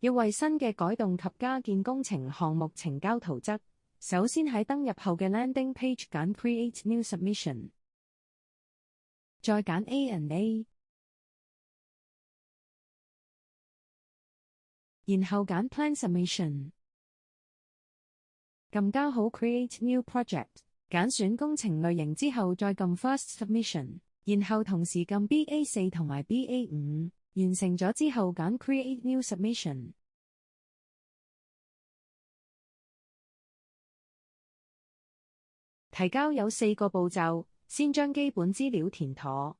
要為新嘅改動及加建工程項目呈交圖則，首先喺登入後嘅 landing page 揀 Create New Submission， 再揀 A&A， 然後揀 Plan Submission， 撳交好 Create New Project， 揀選工程類型之後再撳 First Submission， 然後同時撳 BA4 同埋 BA5， 完成咗之後揀 Create New Submission。提交有4個步驟，先將基本資料填妥。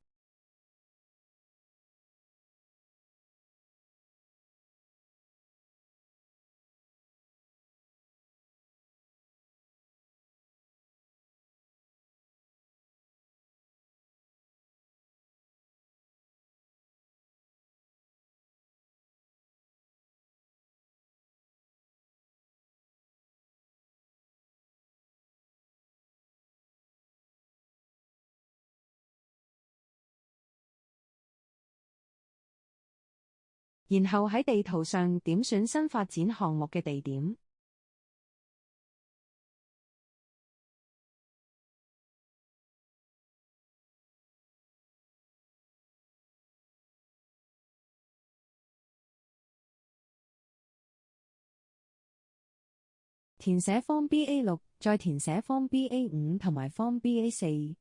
然後喺地圖上點選新發展項目嘅地點。填寫 Form BA6， 再填寫 Form BA5 同埋 Form BA4。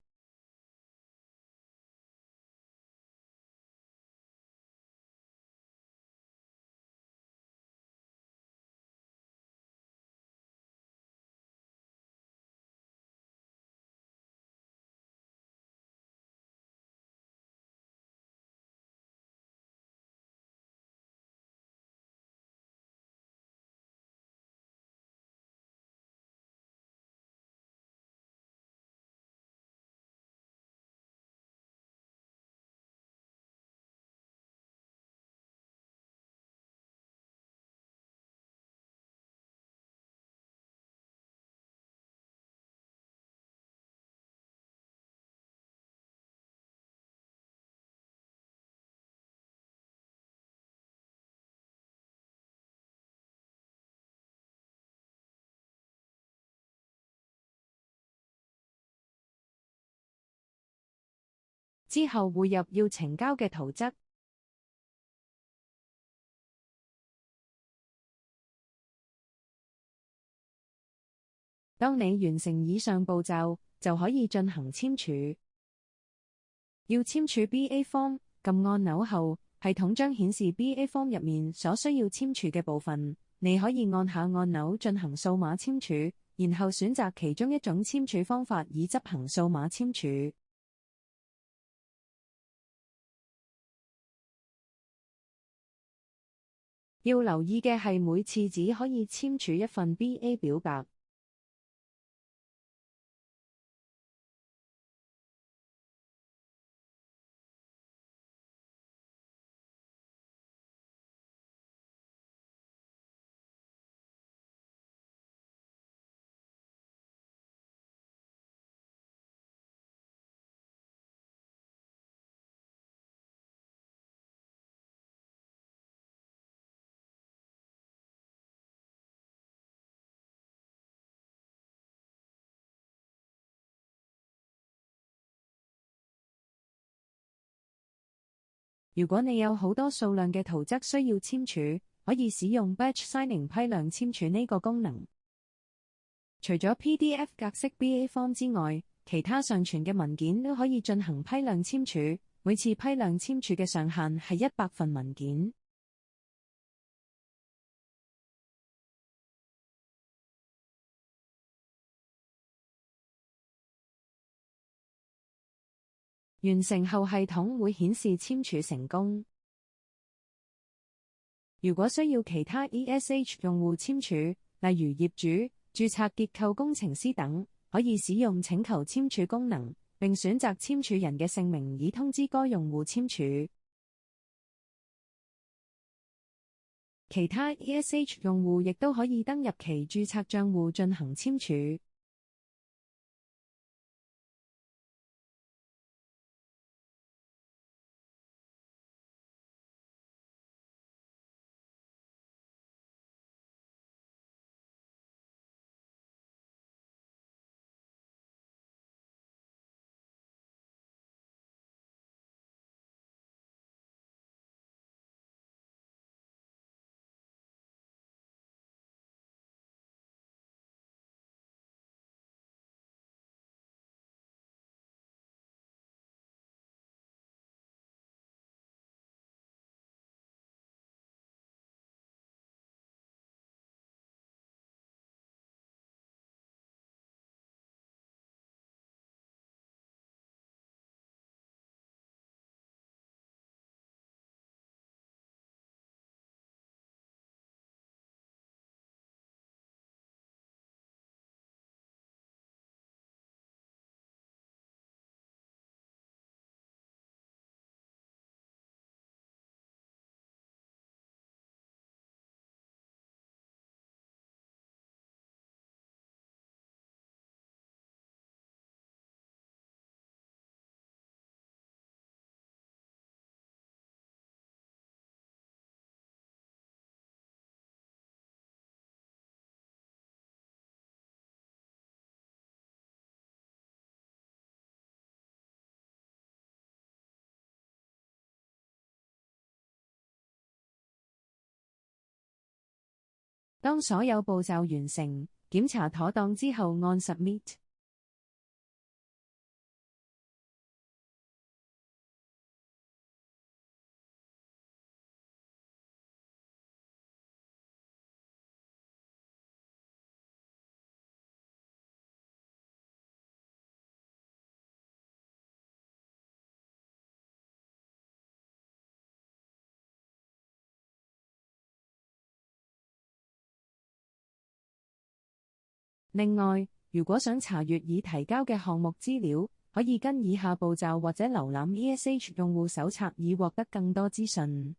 之後匯入要呈交嘅圖則。當你完成以上步驟，就可以進行簽署。要簽署 BA Form， 撳按鈕後，系統將顯示 BA Form 入面所需要簽署嘅部分。你可以按下按鈕進行數碼簽署，然後選擇其中一種簽署方法以執行數碼簽署。要留意嘅係每次只可以簽署一份 BA 表格。如果你有好多數量嘅圖則需要簽署，可以使用 Batch Signing 批量簽署呢個功能。除咗 PDF 格式 BA Form 之外，其他上傳嘅文件都可以進行批量簽署。每次批量簽署嘅上限係100份文件。完成後，系統會顯示簽署成功。如果需要其他 ESH 用戶簽署，例如業主、註冊結構工程師等，可以使用請求簽署功能，並選擇簽署人嘅姓名以通知該用戶簽署。其他 ESH 用戶亦都可以登入其註冊帳戶進行簽署。當所有步驟完成，檢查妥當之後按 Submit。另外，如果想查閱已提交嘅項目資料，可以跟以下步驟或者瀏覽 ESH 用戶手冊以獲得更多資訊。